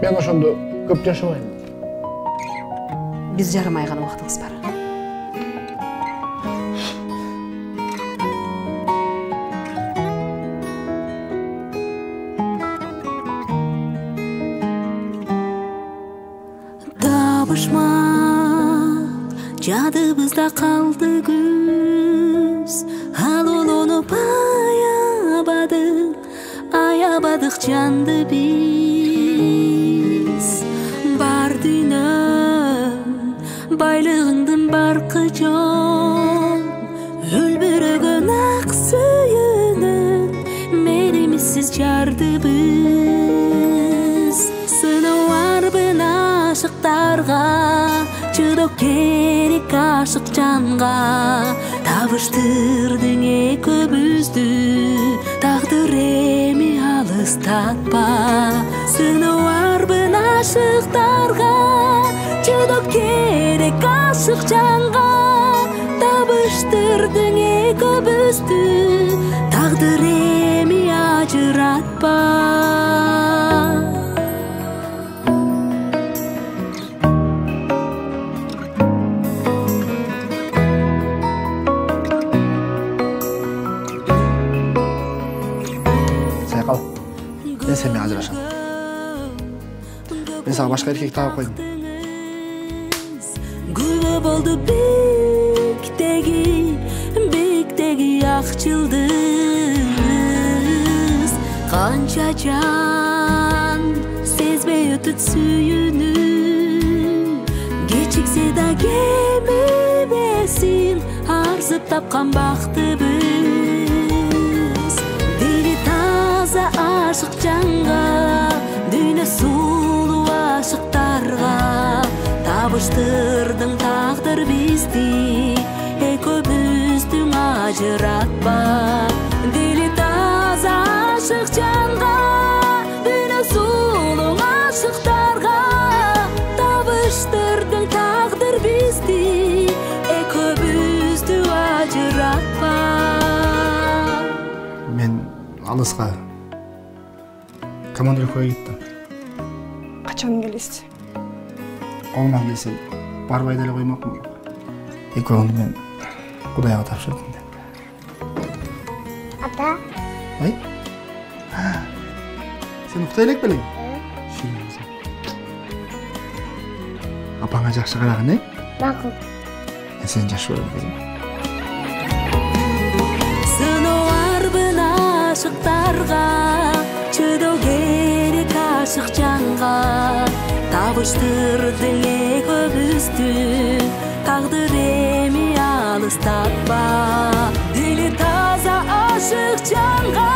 мен ошондо көп жашабайм. Биз жарымай гана убактыбыз бар. Табышмак жадыбызда калды күз, ал олону аябадык жанды биз. Бар дүйнөм байлыгыңдын баркы жон, өлбөрөгөн ак сүйүүнүн менимизсиз жарды биз. Сынуарбын ашыктарга, чыдоо керек ашык жанга, табыштырдың экөөбүздү, тагдыр эми алыстатпа. Сынуарбын ашыктарга, чыдоо керек ашык жанга, табыштырдың экөөбүздү, тагдыр эми ажыратпа. Мен сенімен ажырашамын. Мен саған башқа еркек тауып қойдым. Күбө болду биктеги ак жылдыз. Канча жан сезбей өтөт сүйүүнү, кечиксе да кемибесин арзып тапкан бактыбыз. Дили таза ашык жанга, дүйнө сулуу ашыктарга, табыштырдың тагдыр бизди, экөөбүздүн ажыратпа. Дили таза ашык жанга, дүйнө сулуу ашыктарга, табыштырдың тагдыр бизди, экөөбүздү ажыратпа. Мен алыска командировкага кеттим. Качан келесиз? Колуман келсе барбай деле коймокмун. Экөөңдү мен Кудайга тапшырдым деп. Ата? Ай? Сен уктай элек белең? Апаңа жакшы караган, Макул. Мен сени жакшы көрөм кызым. Сынуарбын ашыктарга, чыдоо керек ашык жанга, табыштырдың экөөбүздү, тагдыр эми алыстатпа. Дили таза ашык жанга,